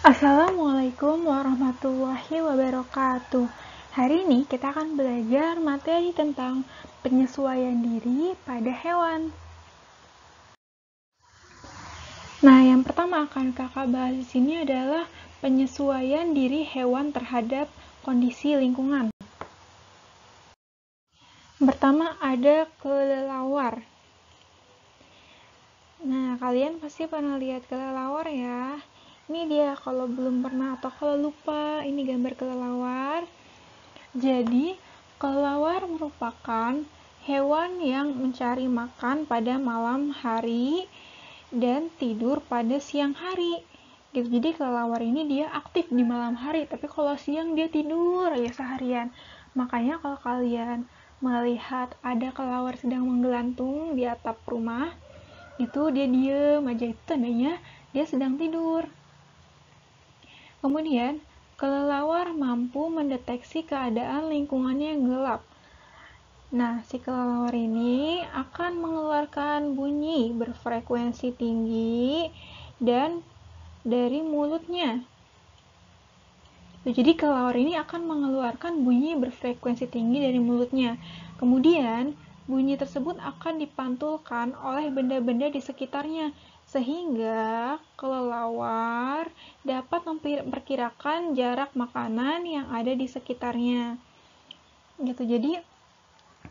Assalamualaikum warahmatullahi wabarakatuh. Hari ini kita akan belajar materi tentang penyesuaian diri pada hewan. Nah, yang pertama akan kakak bahas di sini adalah penyesuaian diri hewan terhadap kondisi lingkungan. Pertama ada kelelawar. Nah, kalian pasti pernah lihat kelelawar ya. Ini dia kalau belum pernah atau kalau lupa, ini gambar kelelawar. Jadi, kelelawar merupakan hewan yang mencari makan pada malam hari dan tidur pada siang hari. Gitu. Jadi kelelawar ini dia aktif di malam hari, tapi kalau siang dia tidur ya seharian. Makanya kalau kalian melihat ada kelelawar sedang menggelantung di atap rumah, itu dia diem aja, itu tandanya dia sedang tidur. Kemudian, kelelawar mampu mendeteksi keadaan lingkungannya yang gelap. Nah, si kelelawar ini akan mengeluarkan bunyi berfrekuensi tinggi dan dari mulutnya. Jadi, kelelawar ini akan mengeluarkan bunyi berfrekuensi tinggi dari mulutnya. Kemudian, bunyi tersebut akan dipantulkan oleh benda-benda di sekitarnya, sehingga kelelawar dapat memperkirakan jarak makanan yang ada di sekitarnya. Gitu. Jadi,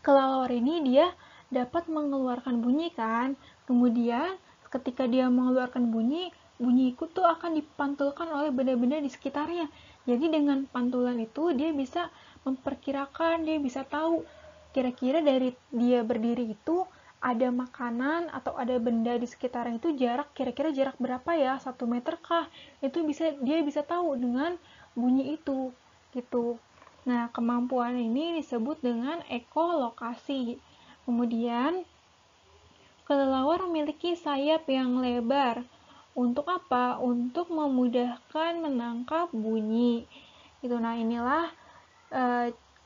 kelelawar ini dia dapat mengeluarkan bunyi kan. Kemudian, ketika dia mengeluarkan bunyi itu tuh akan dipantulkan oleh benda-benda di sekitarnya. Jadi dengan pantulan itu dia bisa memperkirakan, dia bisa tahu kira-kira dari dia berdiri itu ada makanan atau ada benda di sekitarnya itu kira-kira jarak berapa ya, 1 meter kah? Itu dia bisa tahu dengan bunyi itu gitu. Nah, kemampuan ini disebut dengan ekolokasi. Kemudian, kelelawar memiliki sayap yang lebar. Untuk apa? Untuk memudahkan menangkap bunyi. Gitu. Nah, inilah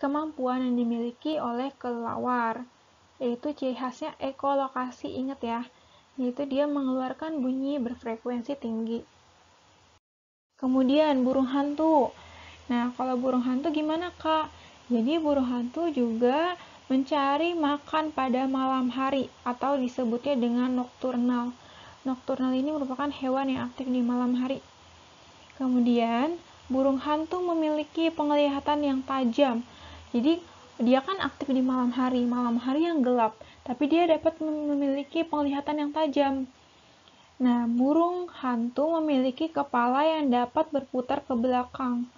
kemampuan yang dimiliki oleh kelelawar. Yaitu ciri khasnya ekolokasi, ingat ya. Yaitu dia mengeluarkan bunyi berfrekuensi tinggi. Kemudian, burung hantu. Nah, kalau burung hantu gimana, Kak? Jadi, burung hantu juga mencari makan pada malam hari atau disebutnya dengan nokturnal. Nokturnal ini merupakan hewan yang aktif di malam hari. Kemudian, burung hantu memiliki penglihatan yang tajam. Jadi, dia kan aktif di malam hari yang gelap, tapi dia dapat memiliki penglihatan yang tajam. Nah, burung hantu memiliki kepala yang dapat berputar ke belakang.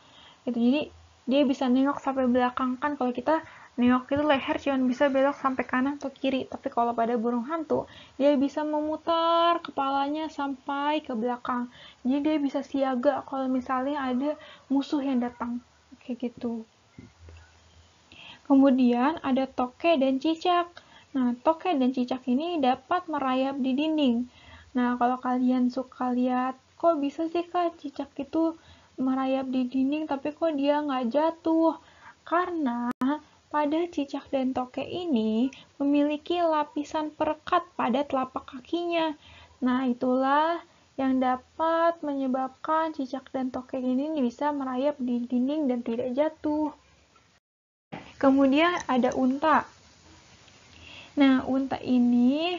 Gitu. Jadi, dia bisa nengok sampai belakang. Kan kalau kita nengok itu leher cuma bisa belok sampai kanan atau kiri. Tapi kalau pada burung hantu, dia bisa memutar kepalanya sampai ke belakang. Jadi dia bisa siaga kalau misalnya ada musuh yang datang. Kayak gitu. Kemudian ada toke dan cicak. Nah, toke dan cicak ini dapat merayap di dinding. Nah, kalau kalian suka lihat, kok bisa sih Kak cicak itu merayap di dinding tapi kok dia nggak jatuh? Karena pada cicak dan toke ini memiliki lapisan perekat pada telapak kakinya. Nah, itulah yang dapat menyebabkan cicak dan toke ini bisa merayap di dinding dan tidak jatuh. Kemudian ada unta. Nah, unta ini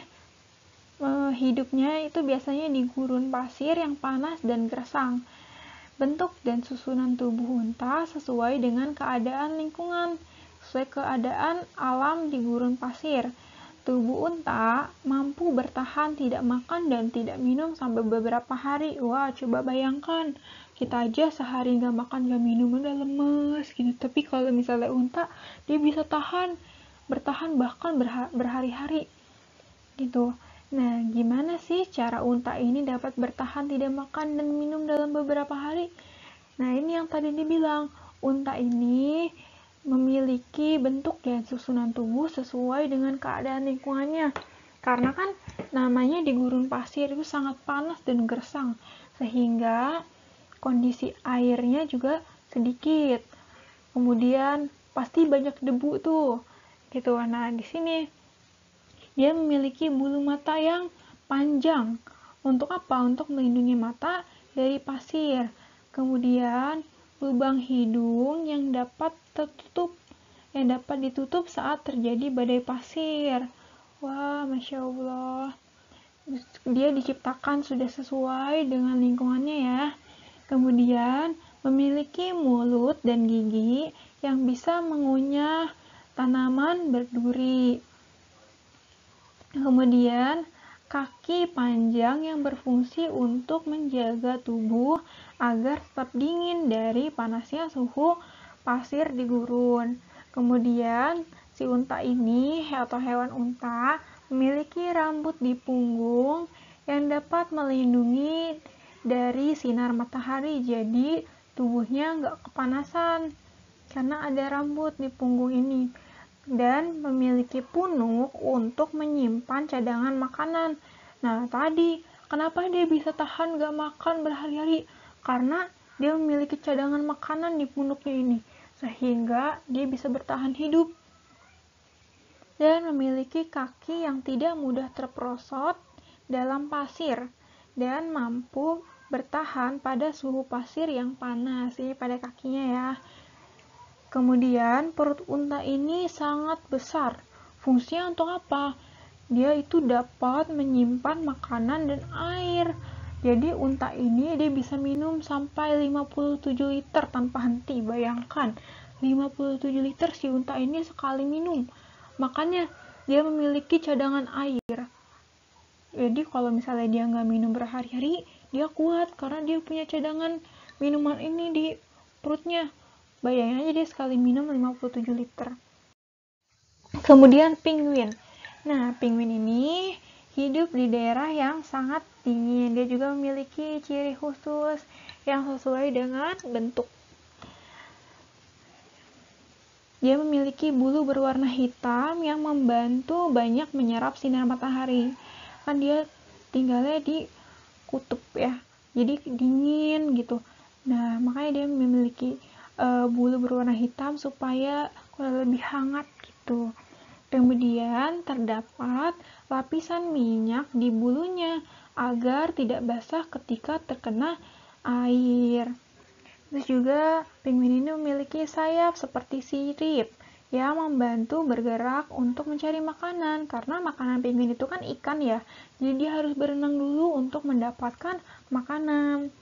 hidupnya itu biasanya di gurun pasir yang panas dan gersang. Bentuk dan susunan tubuh unta sesuai dengan keadaan lingkungan, sesuai keadaan alam di gurun pasir. Tubuh unta mampu bertahan tidak makan dan tidak minum sampai beberapa hari. Wah, coba bayangkan, kita aja sehari nggak makan nggak minum udah lemes gitu. Tapi kalau misalnya unta, dia bisa bertahan bahkan berhari-hari gitu. Nah, gimana sih cara unta ini dapat bertahan tidak makan dan minum dalam beberapa hari? Nah, ini yang tadi dibilang, unta ini memiliki bentuk dan susunan tubuh sesuai dengan keadaan lingkungannya. Karena kan namanya di gurun pasir itu sangat panas dan gersang, sehingga kondisi airnya juga sedikit. Kemudian pasti banyak debu tuh. Gitu. Nah, di sini dia memiliki bulu mata yang panjang. Untuk apa? Untuk melindungi mata dari pasir. Kemudian, lubang hidung yang dapat ditutup saat terjadi badai pasir. Wah, Masya Allah. Dia diciptakan sudah sesuai dengan lingkungannya ya. Kemudian, memiliki mulut dan gigi yang bisa mengunyah tanaman berduri. Kemudian, kaki panjang yang berfungsi untuk menjaga tubuh agar tetap dingin dari panasnya suhu pasir di gurun. Kemudian, si unta ini atau hewan unta memiliki rambut di punggung yang dapat melindungi dari sinar matahari, jadi tubuhnya nggak kepanasan karena ada rambut di punggung ini, dan memiliki punuk untuk menyimpan cadangan makanan. Nah, tadi kenapa dia bisa tahan nggak makan berhari-hari? Karena dia memiliki cadangan makanan di punuknya ini, sehingga dia bisa bertahan hidup. Dan memiliki kaki yang tidak mudah terperosot dalam pasir dan mampu bertahan pada suhu pasir yang panas. Ini pada kakinya ya. Kemudian perut unta ini sangat besar. Fungsinya untuk apa? Dia itu dapat menyimpan makanan dan air. Jadi unta ini dia bisa minum sampai 57 liter tanpa henti. Bayangkan, 57 liter si unta ini sekali minum. Makanya dia memiliki cadangan air. Jadi kalau misalnya dia nggak minum berhari-hari, dia kuat karena dia punya cadangan minuman ini di perutnya. Bayangin aja dia sekali minum 57 liter. Kemudian penguin. Nah, penguin ini hidup di daerah yang sangat dingin. Dia juga memiliki ciri khusus yang sesuai dengan bentuk. Dia memiliki bulu berwarna hitam yang membantu banyak menyerap sinar matahari. Kan dia tinggalnya di kutub ya, jadi dingin gitu. Nah, makanya dia memiliki bulu berwarna hitam supaya lebih hangat gitu. Kemudian terdapat lapisan minyak di bulunya agar tidak basah ketika terkena air. Terus juga penguin ini memiliki sayap seperti sirip yang membantu bergerak untuk mencari makanan, karena makanan penguin itu kan ikan ya, jadi dia harus berenang dulu untuk mendapatkan makanan.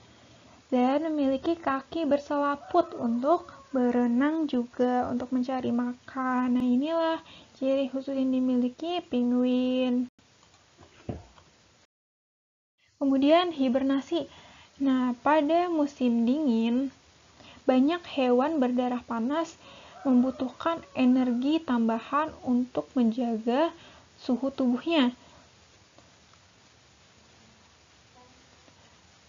Dan memiliki kaki berselaput untuk berenang juga untuk mencari makan. Nah, inilah ciri khusus yang dimiliki penguin. Kemudian hibernasi. Nah, pada musim dingin, banyak hewan berdarah panas membutuhkan energi tambahan untuk menjaga suhu tubuhnya.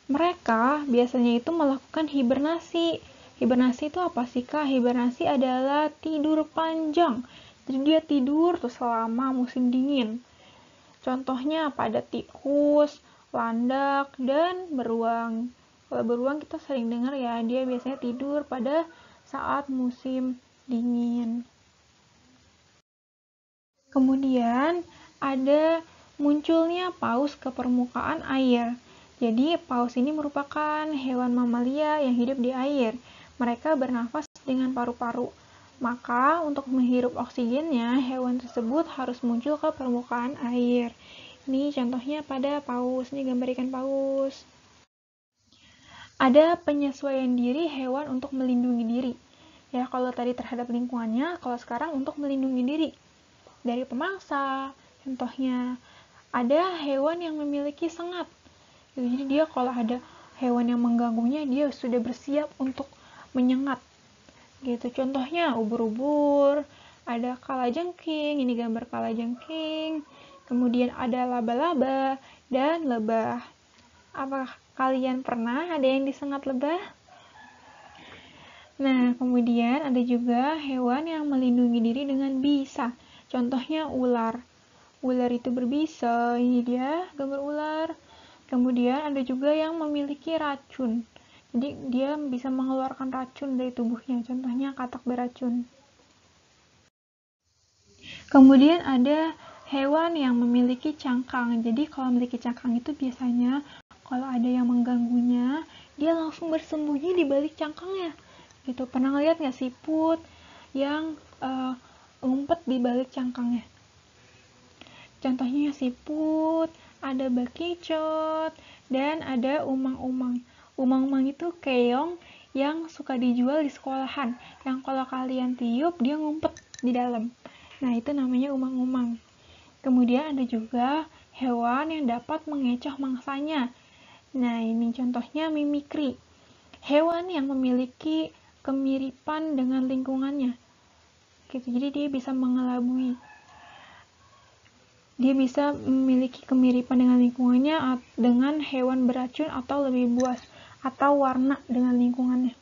Mereka biasanya itu melakukan hibernasi. Hibernasi itu apa sih, Kak? Hibernasi adalah tidur panjang. Jadi dia tidur tuh selama musim dingin. Contohnya pada tikus, landak, dan beruang. Kalau beruang kita sering dengar ya, dia biasanya tidur pada saat musim dingin. Kemudian ada munculnya paus ke permukaan air. Jadi paus ini merupakan hewan mamalia yang hidup di air. Mereka bernafas dengan paru-paru. Maka untuk menghirup oksigennya, hewan tersebut harus muncul ke permukaan air. Ini contohnya pada paus. Ini gambar ikan paus. Ada penyesuaian diri hewan untuk melindungi diri. Ya, kalau tadi terhadap lingkungannya, kalau sekarang untuk melindungi diri dari pemangsa. Contohnya, ada hewan yang memiliki sengat. Jadi dia kalau ada hewan yang mengganggunya, dia sudah bersiap untuk menyengat. Gitu. Contohnya ubur-ubur, ada kalajengking, ini gambar kalajengking. Kemudian ada laba-laba dan lebah. Apakah kalian pernah ada yang disengat lebah? Nah, kemudian ada juga hewan yang melindungi diri dengan bisa. Contohnya ular. Ular itu berbisa, ini dia gambar ular. Kemudian ada juga yang memiliki racun. Jadi dia bisa mengeluarkan racun dari tubuhnya, contohnya katak beracun. Kemudian ada hewan yang memiliki cangkang. Jadi kalau memiliki cangkang itu biasanya kalau ada yang mengganggunya, dia langsung bersembunyi di balik cangkangnya. Gitu. Pernah ngeliat nggak siput yang ngumpet di balik cangkangnya? Contohnya siput, ada bakicot, dan ada umang-umang. Umang-umang itu keong yang suka dijual di sekolahan, yang kalau kalian tiup dia ngumpet di dalam. Nah, itu namanya umang-umang. Kemudian ada juga hewan yang dapat mengecoh mangsanya. Nah, ini contohnya mimikri. Hewan yang memiliki kemiripan dengan lingkungannya. Gitu. Jadi dia bisa mengelabui. Dia bisa memiliki kemiripan dengan lingkungannya dengan hewan beracun atau lebih buas atau warna dengan lingkungannya.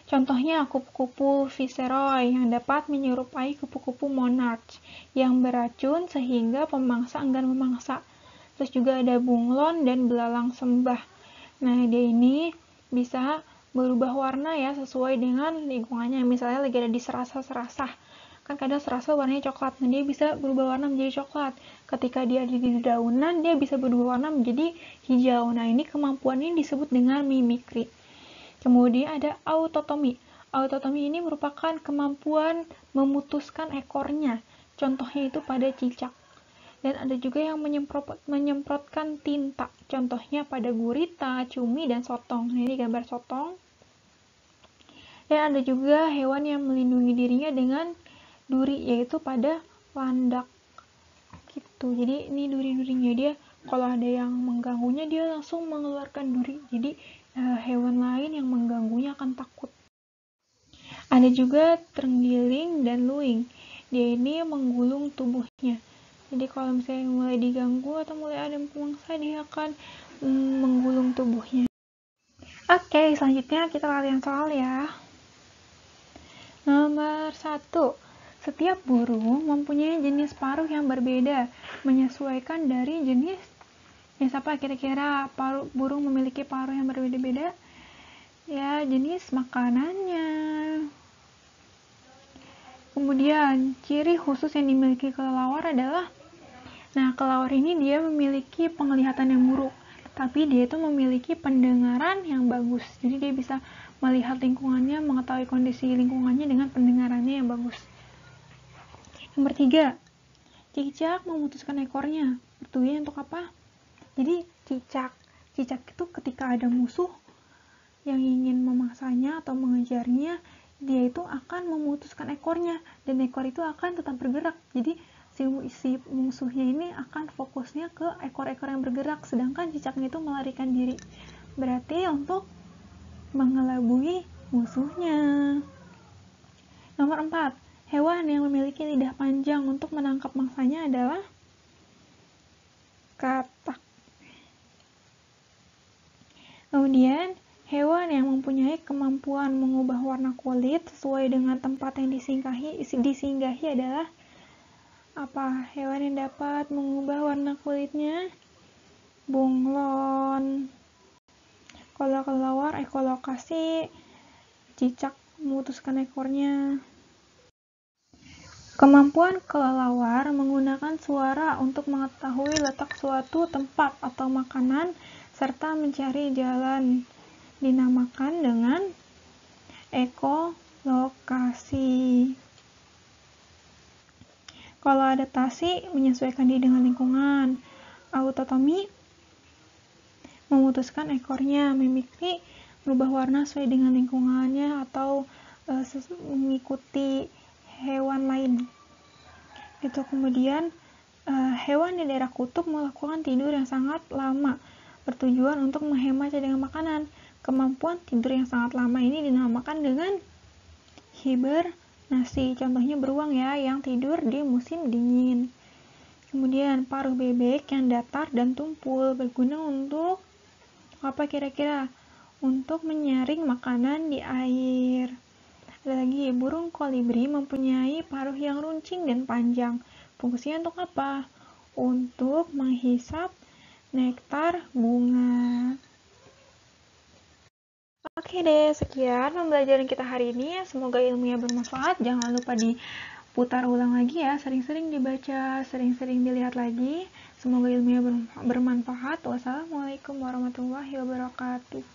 Contohnya kupu-kupu viceroy yang dapat menyerupai kupu-kupu monarch yang beracun sehingga pemangsa enggan memangsa. Terus juga ada bunglon dan belalang sembah. Nah, dia ini bisa berubah warna ya sesuai dengan lingkungannya. Misalnya lagi ada di serasah-serasah. Kan kadang serasa warnanya coklat, nah dia bisa berubah warna menjadi coklat. Ketika dia ada di daunan, dia bisa berubah warna menjadi hijau. Nah, ini kemampuan ini disebut dengan mimikri. Kemudian ada autotomi. Autotomi ini merupakan kemampuan memutuskan ekornya. Contohnya itu pada cicak. Dan ada juga yang menyemprotkan tinta. Contohnya pada gurita, cumi, dan sotong. Nah, ini gambar sotong. Dan ada juga hewan yang melindungi dirinya dengan duri, yaitu pada landak gitu. Jadi ini duri-durinya dia kalau ada yang mengganggunya dia langsung mengeluarkan duri. Jadi hewan lain yang mengganggunya akan takut. Ada juga terenggiling dan luing. Dia ini menggulung tubuhnya. Jadi kalau misalnya mulai diganggu atau mulai ada pemangsa, dia akan menggulung tubuhnya. Oke, selanjutnya kita latihan soal ya. Nomor 1. Setiap burung mempunyai jenis paruh yang berbeda, menyesuaikan dari jenis apa kira-kira burung memiliki paruh yang berbeda-beda? Ya, jenis makanannya. Kemudian, ciri khusus yang dimiliki kelelawar adalah, nah, kelelawar ini dia memiliki penglihatan yang buruk, tapi dia itu memiliki pendengaran yang bagus. Jadi dia bisa melihat lingkungannya, mengetahui kondisi lingkungannya dengan pendengarannya yang bagus. Nomor 3, cicak memutuskan ekornya. Bertujuan untuk apa? Jadi cicak itu ketika ada musuh yang ingin memangsanya atau mengejarnya, dia itu akan memutuskan ekornya dan ekor itu akan tetap bergerak. Jadi si musuhnya ini akan fokusnya ke ekor-ekor yang bergerak, sedangkan cicaknya itu melarikan diri. Berarti untuk mengelabui musuhnya. Nomor 4. Hewan yang memiliki lidah panjang untuk menangkap mangsanya adalah katak. Kemudian, hewan yang mempunyai kemampuan mengubah warna kulit sesuai dengan tempat yang disinggahi adalah apa? Hewan yang dapat mengubah warna kulitnya? Bunglon. Kalau kelelawar ekolokasi, cicak memutuskan ekornya. Kemampuan kelelawar menggunakan suara untuk mengetahui letak suatu tempat atau makanan serta mencari jalan dinamakan dengan ekolokasi. Kalau adaptasi menyesuaikan diri dengan lingkungan. Autotomi memutuskan ekornya. Mimikri merubah warna sesuai dengan lingkungannya atau mengikuti hewan lain. Itu kemudian hewan di daerah kutub melakukan tidur yang sangat lama bertujuan untuk menghemat cadangan makanan. Kemampuan tidur yang sangat lama ini dinamakan dengan hibernasi. Contohnya beruang ya yang tidur di musim dingin. Kemudian paruh bebek yang datar dan tumpul berguna untuk apa kira-kira? Untuk menyaring makanan di air. Ada lagi, burung kolibri mempunyai paruh yang runcing dan panjang. Fungsinya untuk apa? Untuk menghisap nektar bunga. Oke deh, sekian pembelajaran kita hari ini. Semoga ilmunya bermanfaat. Jangan lupa putar ulang lagi ya, sering-sering dibaca, sering-sering dilihat lagi. Semoga ilmunya bermanfaat. Wassalamualaikum warahmatullahi wabarakatuh.